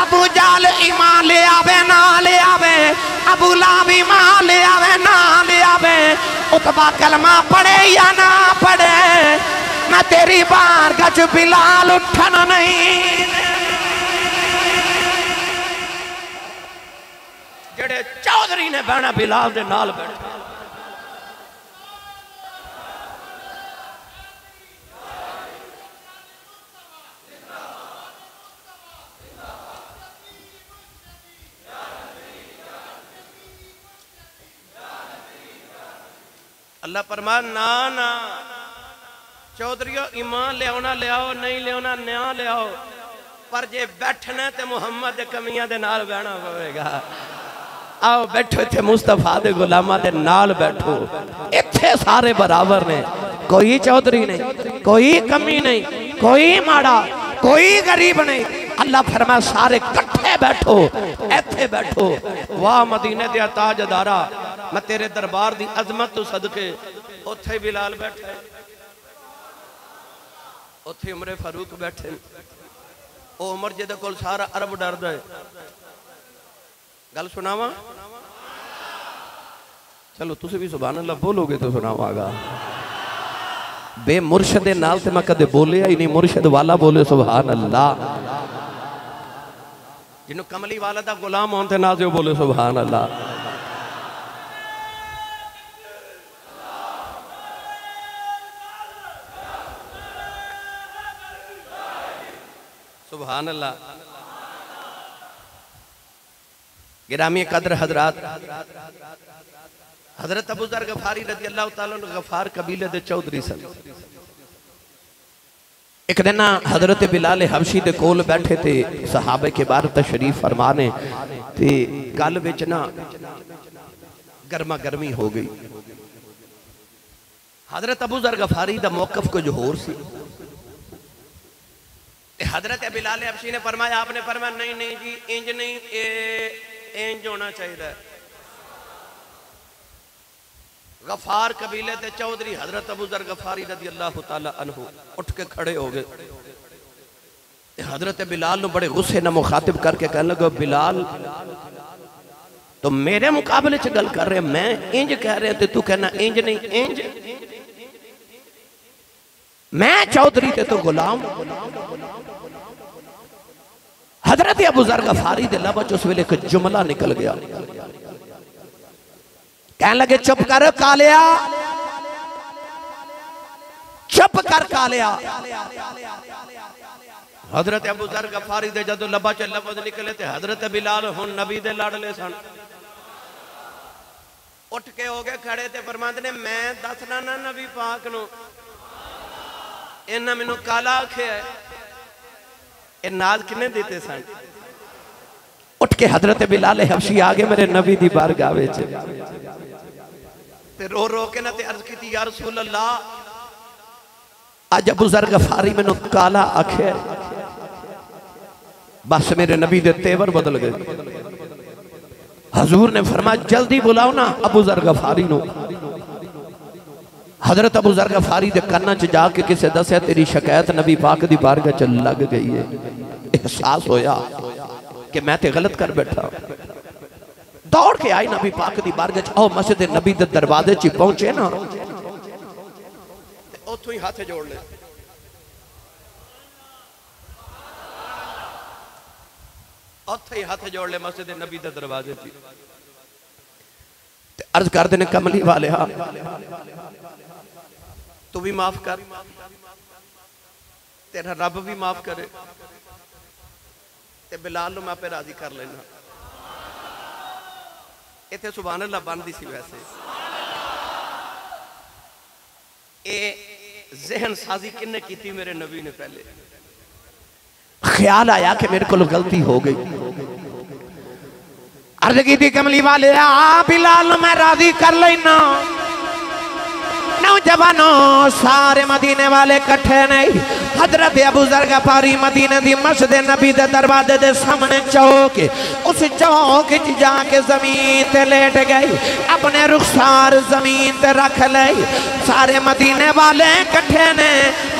अबू जहल ईमान ले आवे ना ले आवे, अबू लहब ईमान ले आवे ना ले आवे, उतबा कलमा पढ़े या ना पढ़े, मैं तेरी बारगाह च बिलाल उठन नहीं। जेड़े चौधरी ने बहना बिलाल दे नाल बैठे, अल्लाह फरमान ना ना चौधरीओ ईमान लियाओना लियाओ, नहीं लियाओना न्या लियाओ, पर जे बैठना ते मुहम्मद दे कमियां दे नाल बहना पवेगा। आओ बैठो इत्थे मुस्तफा दे गुलामां दे नाल बैठो, इत्थे सारे बराबर ने, कोई चौधरी नहीं, कोई कमी नहीं, कोई माड़ा, कोई गरीब नहीं। अल्लाह फरमाया सारे कट्ठे बैठो, इत्थे बैठो। वाह मदीने दे ताजदारा, मैं तेरे दरबार दी अजमत तो सदके उत्थे बिलाल बैठे, उत्थे उमर फारूक बैठे, ओ उमर जिहदे कोल सारा अरब डरदा है। गल सुनावा, चलो तुसी भी सुभान अल्लाह बोलोगे तो सुनावागा। बे मुर्शद दे नाल ते मैं कदे बोलिया ही नहीं, मुर्शद वाला बोले सुभान अल्लाह। जिन्हों कमली वाला दा गुलाम होने ना जो बोले सुभान अल्लाह। सुभान अल्लाह। गिरामी कदर हजरात, हजरत अबू जर गफारी रज़ी अल्लाह तआला अन्हु गफार कबीले दे चौधरी सन। एक दिन हजरत बिलाल हबशी दे कोल बैठे थे, सहाबे के बार तशरीफ फरमाने ते गल विच ना गर्मा गर्मी हो गई। हजरत अबू जर गफारी दा मौकफ कुछ होर सी। हजरत बिलाल हबशी ने फरमाया, आपने फरमाया नहीं नहीं जी इंज नहीं, इंज होना चाहिए। गफार कबीले के चौधरी हजरत अबू जर गफारी रज़ी अल्लाह तआला अन्हु उठ के खड़े हो गए। हजरत बिलाल ने बड़े गुस्से न मुखातिब करके कहने लगे, बिलाल तो मेरे मुकाबले च गल कर रहे, मैं इंज कह रहे ते तू कहना इंज नहीं इंज, मैं चौधरी ते तू गुलाम। हजरत अबू जर गफारी दे लबा च उस वेले एक जुमला निकल गया। कहने लगे चुप कर कालिया, चुप कर कालिया। हजरत अबू जर गफारी दे जदों लबा च लफ्ज़ निकले ते हजरत बिलाल हुण नबी दे लाडले सन। उठ के हो गए खड़े ते फरमांदे ने, मैं दसना ना नबी पाक नूं, इन्हां मैनूं काला आखिया। ए नाज किन्ने दिते सन? उठ के हजरत बिलाल हबशी आ गए मेरे नबी दी बारगाह विच। ते रो रो के ना ते अर्ज की या रसूल अल्लाह अज अबू ज़र गफारी मैनू काला आखे बस मेरे नबी दे तेवर बदल गए। हजूर ने फरमाया जल्दी बुलाओ ना अबू ज़र गफारी नो। हजरत अबू ज़र गफारी दे कन्ना च जाके किसे दसिया तेरी शिकायत नबी पाक दी बारगाह च लग गई है। एहसास होया कि मैं ते गलत कर बैठा। दौड़ के आई नबी पाक दी बारगाह च। ओ मस्जिद नबी दे दरवाजे च पहुंचे ना उथों ही हाथ जोड़ ले। उथे ही हाथ जोड़ ले मस्जिद नबी दे दरवाजे च। अर्ज कर देने कमली वाले हा तू भी माफ कर तेरा रब भी माफ करे ते बिलाल नु मैं आपे राजी कर लेना। इत्थे सुभान अल्लाह बनदी सी। वैसे ए जहन साजी किन्ने कीती मेरे नबी ने पहले ख्याल आया कि मेरे को गलती हो गई। अर्ज की थी कमली वाले बिलाल मैं राजी कर लेना। नौजवानों सारे मदीने वाले कट्ठे नहीं। हजरत अबू ज़र गफारी मदीने दी मस्जिद नबी दे दरवाजे दे सामने चौक उस चौक च जाके जमीन ते लेट गई। अपने रुखसार जमीन ते रख ले। सारे मदीने वाले कट्ठे ने।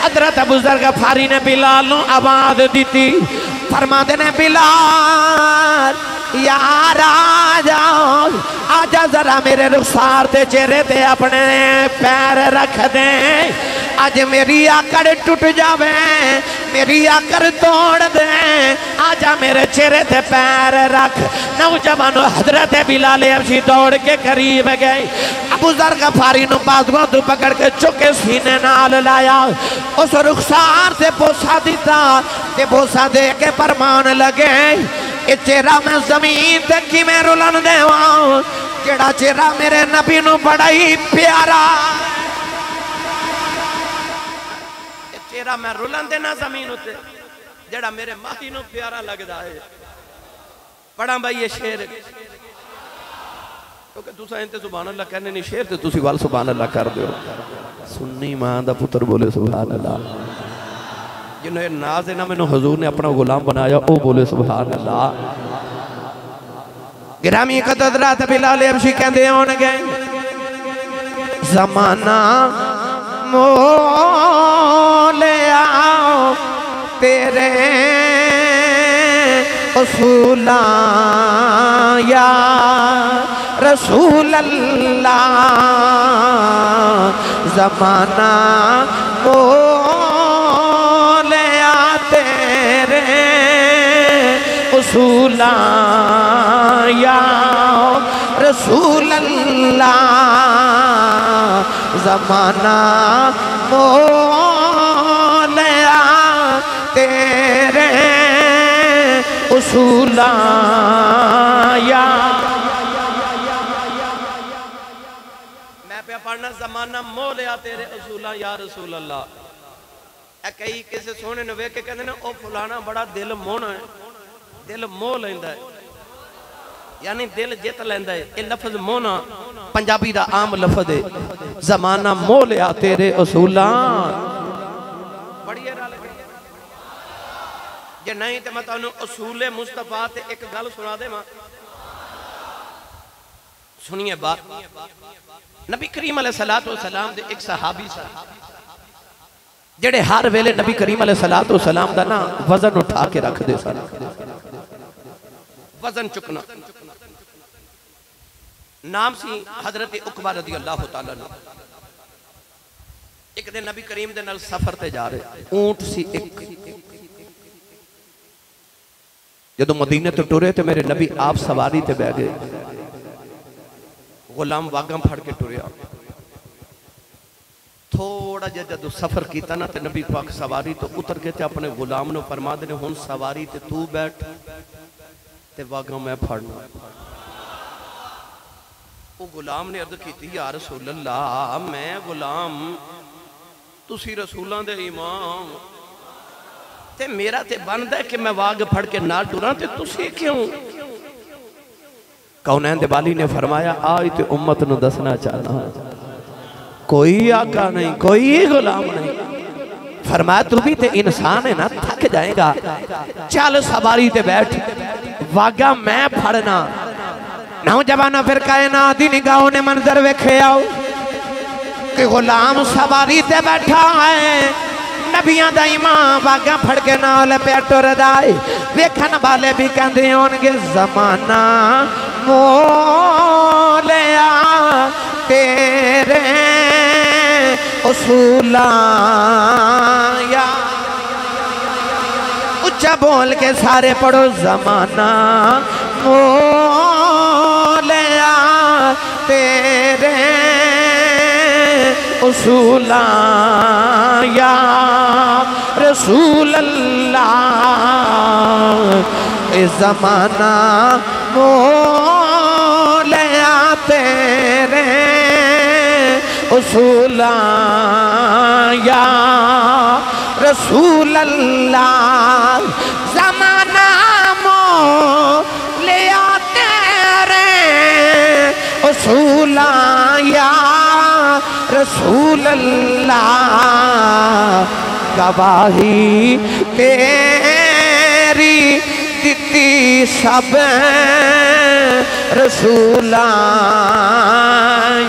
हजरत अबू ज़र गफारी ने बिलाल नू आवाज दी। फरमाते ने बिलाल यार आ जाओ आजा जरा मेरे रुखसार ते चेहरे ते अपने पैर रख दे। आज मेरी आकड़ टूट जावे मेरी आकड़ तोड़ दे। आजा मेरे चेहरे ते पैर रख। नौजवान हजरत बिलाल हबशी दौड़ के करीब गए। अबू ज़र गफारी नु बाजुओं तो पकड़ के चुके सीने नाल लाया। उस रुखसार से बोसा दिता ते बोसा दे के फरमान लगे ये चेहरा मैं जमीन ते किवें रुलन देवां जेड़ा चेहरा मेरे नबी नू बड़ा ही प्यारा। चेहरा मैं रुलन देना जमीन उत्ते जेड़ा मेरे माही नू प्यारा लगदा है। पढ़ा भाई ये शेर क्योंकि तुसा इनते सुभान अल्लाह कहने नहीं शेर ते तुसी वाल सुभान अल्लाह कर दियो। सुन्नी मां दा पुत्र बोले सुभान अल्लाह। जिन्हें नाज है ना मैनू हजूर ने अपना गुलाम बनाया वो बोले सुभान अल्लाह। गिरामी कदरात बिलाल हबशी कहंदे होणगे ज़माना मोलिया तेरे उसूला या रसूल अल्लाह। ज़माना मोलिया तेरे उसूला या रसूल अल्लाह। ज़माना मोलिया तेरे उसूला या। मैं पे पढ़ना ज़माना मोलिया तेरे उसूला या रसूल अल्लाह। कई किसी सोने ने वेख के कहते ने ओ फलाना बड़ा दिल मोहना है। दिल मोह लेंदा है यानी दिल जित लेंदा है। ये लफ्ज मोहना पंजाबी दा आम लफ्ज है। ज़माना मोह लिया तेरे उसूला। बड़ी जे नहीं तो मैं तुहानू उसूले मुस्तफा ते एक गल सुना देवां। सुनिए बात। नबी करीम अलैहिस्सलातु वस्सलाम दे एक सहाबी सा जेड़े हर वेले नबी करीम अलैहिस्सलातु वस्सलाम दा ना वजन उठा के रख दे सन। वजन चुकना नाम सी हजरत उकबा रज़ी अल्लाह तआला अन्हु। एक दिन नबी करीम दे नाल सफर ते जा रहे ऊंट सी एक। जदों मदीने तो टुरे तो मेरे नबी आप सवारी ते बह गए। गुलाम वागा फड़ के टुरिया। थोड़ा जिहा जदों सफर किया ना तो नबी पाक सवारी तो उतर के ते अपने गुलाम नूं फरमा दे हुण सवारी ते तू बैठ ते वागा मैं फड़ना। वो गुलाम ने अर्ज की या रसूल अल्लाह मैं गुलाम तुसी रसूलां दे इमाम ते मेरा ते बनदा है कि मैं वाग फड़ के नाल टुरां ते तुसी क्यों। कौनैन दे वाली ने फरमाया आज तो उम्मत नूं दसना चाहना कोई आका नहीं कोई गुलाम नहीं। फरमाया तू भी तो इंसान है ना, थक जाएगा, चल सवारी ते बैठ, वागा मैं फड़ना। नौजवाना फिर कायनात दी निगाहों ने मंजर वेखे आओ कि गुलाम सवारी ते बैठा है, नबियां दा इमाम वागा फड़ के नाल पे टुरदा है। वेखण वाले भी कहंदे होणगे ज़माना मोलिया तेरे उसूला या। उच्चा बोल के सारे पढ़ो ज़माना मोलिया तेरे उसूला या रसूल अल्लाह। इस ज़माना मोलिया तेरे उसूला या रसूल अल्लाह। ज़माना मोलिया तेरे उसूला या रसूल अल्लाह। गवाही तेरी दिती सब रसूला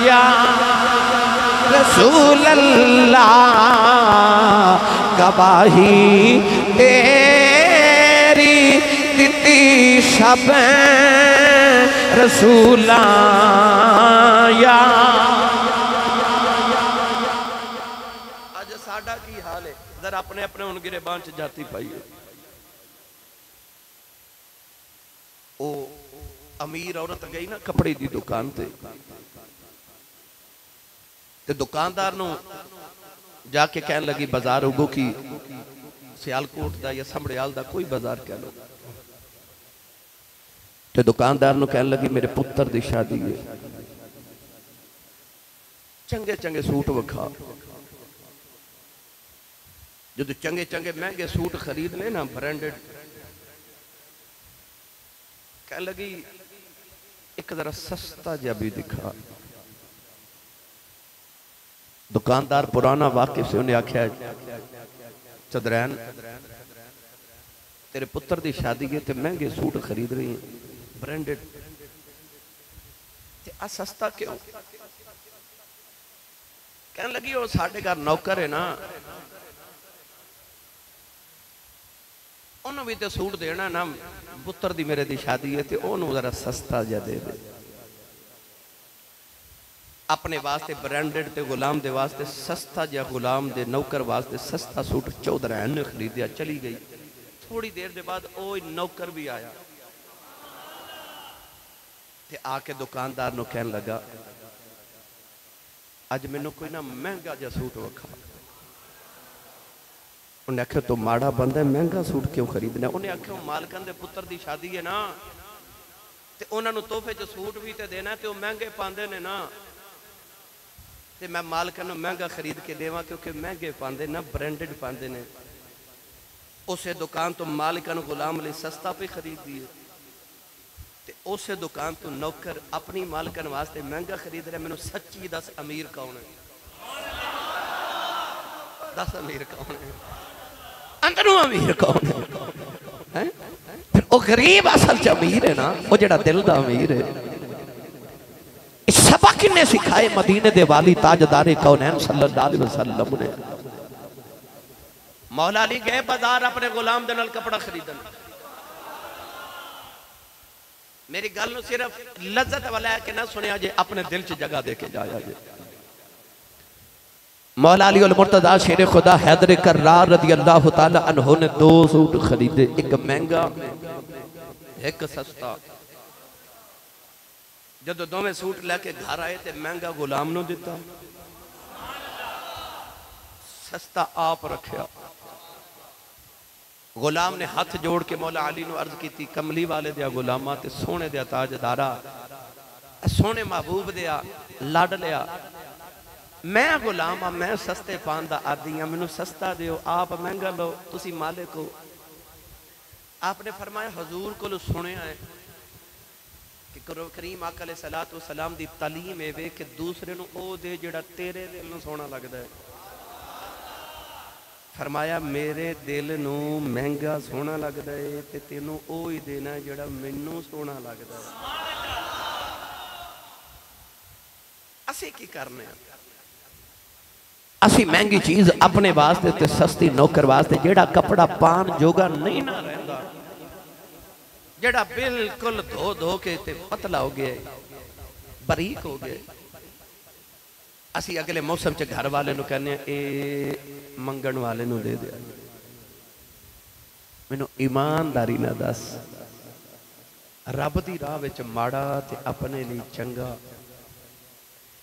या रसूल अल्लाह। गवाही तेरी दिती सब रसूला या। अज साडा की हाल है, जरा अपने अपने हुण गिरेबान च जाती पाइए। ओ अमीर औरत गई ना कपड़े की दुकान ते दुकानदार नूं जाके कहन लगी बाजार उगो की सियालकोट दा या समड़ियाल दा कोई बाजार कह लो। ते दुकानदार नूं कहन लगी मेरे पुत्र दी शादी है, चंगे चंगे सूट विखा। जो चंगे चंगे महंगे सूट खरीद ले ना ब्रांडेड, कह लगी एक जरा सस्ता जा भी दिखा। दुकानदार पुराना वाकिफ से उन्हें आख्या चदरैन तेरे पुत्र की शादी है ते महंगे सूट खरीद रही है ब्रांडेड, ते आ सस्ता क्यों? कहने लगी वो साढ़े घर नौकर है ना, उन्होंने भी तो सूट देना ना, पुत्र दी मेरे दी शादी है तो उन्होंने जरा सस्ता जा दे दे। अपने वास्ते ब्रांडेड ते गुलाम दे वास्ते सस्ता जा, गुलाम दे नौकर वास्ते सस्ता सूट चौधरान ने खरीदिया, चली गई। थोड़ी देर के बाद ओ नौकर भी आया ते आके दुकानदार नूं कहन लगा अज मैनू कोई ना महंगा जा सूट विखा। उन्हें आख्या तो माड़ा बंदा है, महंगा सूट क्यों खरीदना? उन्हें आख्या मालकन दे पुत्र दी शादी है ना, ते उन्होंने तोहफे च सूट भी तो देना, ते महंगे पाते ने ना, ते मैं मालकन नूं महंगा खरीद के देवां क्योंकि महंगे पाते ना, ब्रांडेड पाते ने। उस दुकान तो मालिकन गुलाम लिए सस्ता पे खरीद दिए, ते उस दुकान तो नौकर अपनी मालकन वास्ते महंगा खरीद रहा। मैनू सच्ची दस अमीर कौन है? दस अमीर कौन है? अंदरों अमीर कौन है? फिर वो गरीब असल च अमीर है ना, वो जेड़ा दिल दा अमीर है। सबक किन्ने सिखाए मदीने दे वाली ताजदारे कौनैन सल्लल्लाहु अलैहि वसल्लम ने। मौला अली गए बाजार अपने गुलाम दे नाल कपड़ा खरीदन। मेरी गल नूं सिर्फ लज्जत वाला है कि ना सुनिया जे, अपने दिल च जगह दे के जाया जे। मौला अली उल मुर्तजा शेर खुदा हैदर कर्रार रज़ी अल्लाह तआला अन्हु ने दो सूट खरीदे, एक महंगा एक सस्ता। जब दोवें सूट लैके घर आए तो महंगा गुलाम नूं दिता, सस्ता आप रखा। गुलाम ने हाथ जोड़ के मौला अली नूं अर्ज की, कमली वाले दिया गुलामा ते सोने दिया ताजदारा, सोने महबूब दिया लड़ लिया। मैं गुलाम हाँ, मैं सस्ते पान दा आदी हाँ, मैनू सस्ता दियो, आप महंगा लो, तुसी मालिक हो। आपने फरमाया हजूर को सुने है कि करीम आका अलैहिस्सलातु वस्सलाम दी तालीम एवे कि दूसरे नूं ओ दे जिहड़ा तेरे दिल नूं सोहना लगदा है। फरमाया मेरे दिल नूं महंगा सोहना लगदा है ते तैनूं ओ ही देना जिहड़ा मैनूं सोहना लगदा है। असी की करने असी महंगी चीज अपने वास्ते ते सस्ती नौकर वास्ते जेड़ा कपड़ा पान जोगा नहीं ना रहिंदा, जेड़ा बिल्कुल धो धो के ते पतला हो गया, बारीक हो गया, असी अगले मौसम च घर वाले नूं कहने ए मंगण वाले नूं दे दिया। मैनूं ईमानदारी ना दस, रब दी राह विच माड़ा ते अपने लिए चंगा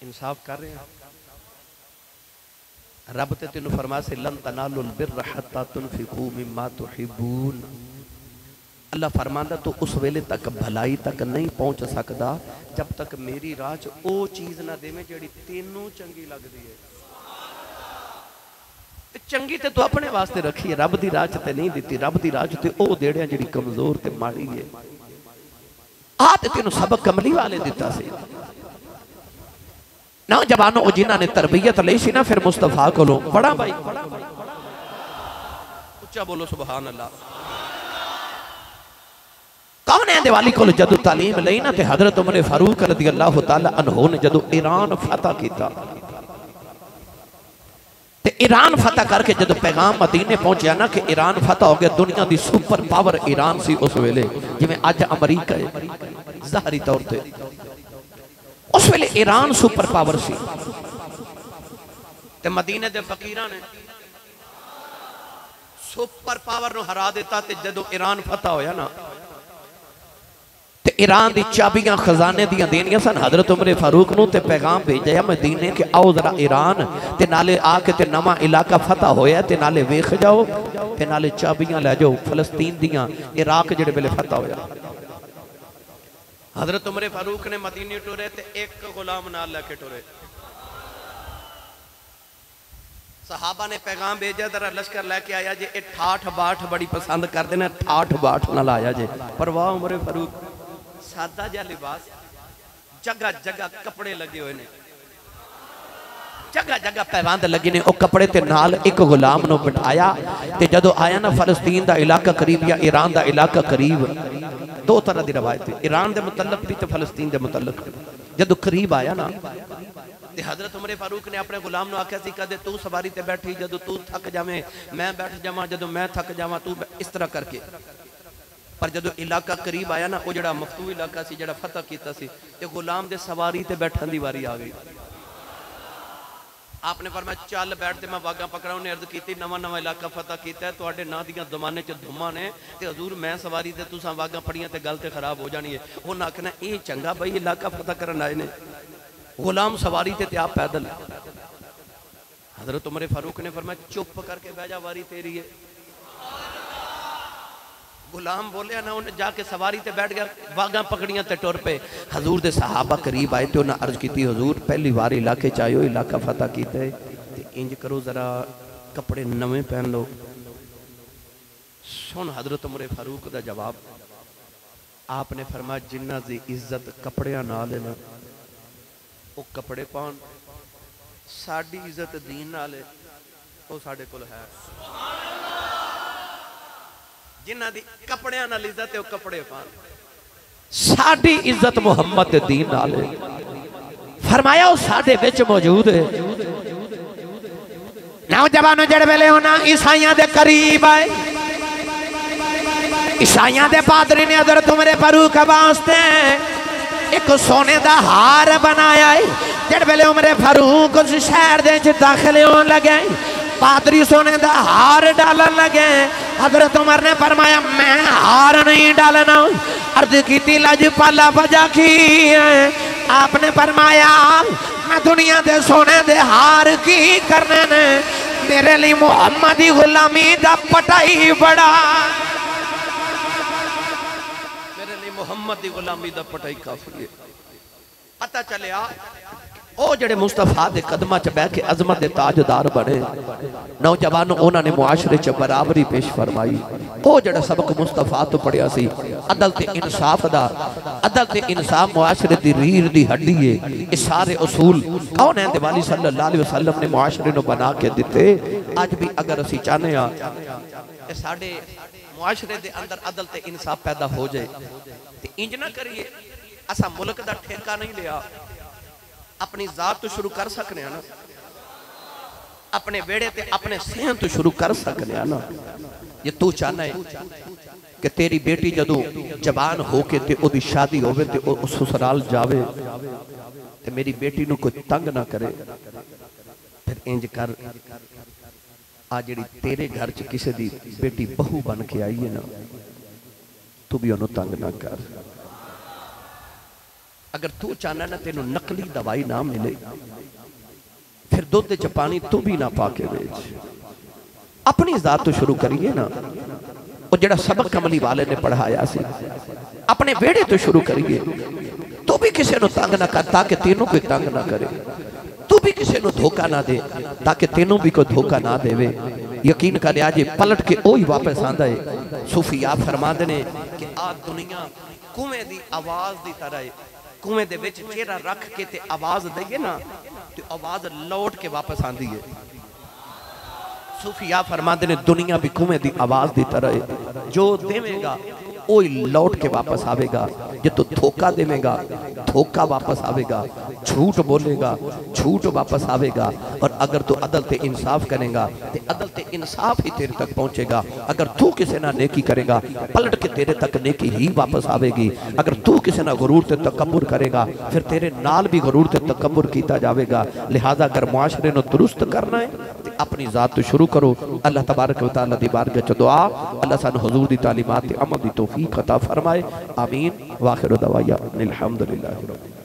इंसाफ कर रहे हैं। रब ते तेनू फरमा से लन तनालुल बिर्र हत्ता तुनफिकू मिम्मा तुहिब्बून। अल्लाह फरमांदा तू उस वेले तक भलाई तक नहीं पहुंच सकता जब तक मेरी राह च ओ चीज ना देवे जेड़ी तेनू चंगी लगदी है। ते चंगी ते तू अपने वास्ते रखी है, रब दी राह च ते नहीं दिती। रब दी राह च ते ओ देड़ियां जेड़ी कमजोर ते माड़ी है। आ ते तेनू सबक कमली वाले दिता सी। नौजवानों जिन्हों ने तरबियत ली सी ना फिर मुस्तफा कोलों बड़ा भाई उच्चा बोलो सुभान अल्लाह। कौन है दिवाली को जदों तालीम लई ना ते हजरत उमर फारूक रज़ी अल्लाह तआला अन्हु ने जदों ईरान फतह किया ते ईरान फतह करके जदों पैगाम मदीने पहुंचा ना कि ईरान फतह हो गया, दुनिया की सुपर पावर ईरान सी उस वेले जिवें अज अमरीका है ज़ाहरी तौर पर। उस वेले ईरान सुपर पावर सी ते मदीने दे फकीरां ने सुपर पावर नूं हरा दिता। ते जदों ईरान फतह होया ना ते ईरान दी चाबियां खजाने दियां देनियां सन हजरत उमर फारूक नूं ते पैगाम भेजा मदीने के आओ जरा ईरान ते नाले आके ते नवा इलाका फतह होया ते नाले वेख जाओ ते नाले चाबियां ले जाओ फलस्तीन दियां, इराक जेड़े वेले फतह होया। हजरत उमर फारूक ने मदीने टुरे ते एक गुलाम नाल लेके टुरे। सहाबा ने पैगाम भेजा जरा लश्कर लेके आया जे ए ठाठ बाट बड़ी पसंद करते हैं, ठाठ बाट नाल आया जे। परवाह उमर फारूक सादा जा लिबास, जगह जगह कपड़े लगे हुए ने, जगह जगह पैबंद लगे ने। कपड़े ते नाल एक गुलाम नूं बिठाया ते जदों आया ना फलस्तीन दा इलाका करीब या ईरान दा इलाका करीब, दो तरह की रवायत है, ईरान दे मुतल्लक भी ते फलस्तीन दे मुतल्लक। जदों करीब आया ना ते हजरत उमर फारूक ने अपने गुलाम नूं आख्या सी कदे तू सवारी ते बैठी, जदों तू थक जावे मैं बैठ जावां, जदों मैं थक जावां तू इस तरह करके। पर जदों इलाका करीब आया ना वो जिहड़ा मफतू इलाका सी जिहड़ा फतह कीता सी ते गुलाम दे सवारी ते बैठण दी वारी आ गई। आपने फरमाया चल बैठ ते मैं वागा पकड़ा। उन्हें अर्ज की नवा नवा इलाका फतह किया है, तुहाडे नां दियां ज़माने च धुम्मां ने ते हजूर मैं सवारी ते तुसां वागा फड़ियां ते गल ते खराब हो जानी है। उन्हें आखना ये चंगा बई इलाका फतह करन आए ने, गुलाम सवारी ते आप पैदल। हजरत उमर फारूक ने फरमाया चुप करके बह जा, वारी तेरी है। गुलाम बोलिया ना, उन्हें जाके सवारी ते बैठ गया, वागा पकड़ियां ते टुर पे। हजूर दे सहाबा करीब आए तो उन्हें अर्ज की हजूर पहली बार इलाके च आयो, इलाका फतह किया है ते इंज करो जरा कपड़े नवे पहन लो। सुन हजरत उमर फारूक का जवाब, आपने फरमाया जिन्ना दी इज्जत कपड़ियां नाल है ना वो कपड़े पाउन, साडी इज्जत दीन नाल है वो साडे कोल है। जिन्ना दी कपड़ियां नाल इज्जत है वो कपड़े पाउन, साडी इज्जत मुहम्मद दे दीन नाल है। फरमाया वो साडे विच मौजूद है। नौजवानों जेड़े वेले होना ईसाइयां दे करीब आए, ईसाइयां दे पादरी ने हजरत उमर फारूक वास्ते एक सोने दा हार बनाया है। जेड़े वेले उमर फारूक उस शहर दे च दाखिल होने लगे, पादरी सोने दा हार डालन लगे। हजरत उमर ने फरमाया मैं हार नहीं डालना। अर्ज की लजपाला वजह की है? आपने फरमाया मैं दुनिया दे सोने दे हार की करने ने, मेरे लिए मुहम्मदी गुलामी दा पटाई बड़ा, मेरे लिए मुहम्मदी गुलामी दा पटाई काफी है। पता चलिया ओ जड़े मुस्तफा दे कदमां च बह के अजमत दे ताजदार बने नौजवानों, उन्होंने मुआशरे च बराबरी पेश फरमाई। ओ जड़ा सबक मुस्तफा तो पढ़िया सी अदल ते इंसाफ दा। अदल ते इंसाफ मुआशरे दी रीढ़ दी हड्डी है। ये सारे उसूल कौन है वाली सल्लल्लाहु अलैहि वसल्लम ने मुआशरे नु बना के दिते। अज भी अगर असी चाहने कि साडे मुआशरे दे अंदर अदल ते इंसाफ पैदा हो जाए ते इंज ना करिए असा मुल्क दा ठेका नहीं लिया, अपनी जात तो शुरू कर सकने ना, अपने वेड़े ते अपने सेहन तो शुरू कर सकने ना। ये तू चाहना है कि तेरी बेटी जदों जवान होके ते ओदी शादी होवे ते ओ ससुराल जावे ते मेरी बेटी नु कोई तंग ना करे, फिर इंज कर आ जिहड़ी तेरे घर च किसी दी बेटी बहू बन के आई है ना, तू भी उन्होंने तंग ना कर। अगर तू चाहना ना तेनों नकली दवाई ना मिले, फिर दुध च पानी तू भी ना पाके बेच। अपनी जात तो शुरू करिए ना, वो जड़ा सबक कमली वाले ने पढ़ाया सी, अपने बेड़े तो शुरू करिए। तू भी किसी को तंग ना कर ताकि तेनों कोई तंग ना करे, तू भी किसी को धोखा ना दे ताकि तेनों भी कोई धोखा ना देवे। यकीन कर आज पलट के ओ ही वापस आंदा है। सूफिया फरमाते ने कि आ दुनिया कुएं दी आवाज दी तरह है, कुएं दे विच चेहरा रख के ते आवाज दईए ना तो आवाज लौट के वापस आंदी है। सूफिया फरमाते ने दुनिया भी कुएं दी आवाज दी तरह है, जो देवेगा ओ ही लौट के वापस आवेगा। जे तू धोखा देवेगा धोखा वापस आवेगा, झूठ बोलेगा झूठ वापस आवेगा। और अगर तू अदल ते इंसाफ करेगा तो अदल ते इंसाफ ही तेरे तक पहुंचेगा। अगर तू किसी ना नेकी करेगा पलट के तेरे तक नेकी ही वापस आवेगी। अगर तू किसी ना गुरूर ते तकब्बुर करेगा फिर तेरे नाल भी गुरूर ते तकब्बुर किया जाएगा। लिहाजा अगर मुआशरे नूं दुरुस्त करना है तो अपनी जात तो शुरू करो। अल्लाह तबारक व तआला दी बारगाह च दुआ, अल्लाह सानू हुजूर दी तालीमात ते अमल दी तौफीक अता फरमाए। आमीन। वाखिर दवाया अल्हम्दुलिल्लाह।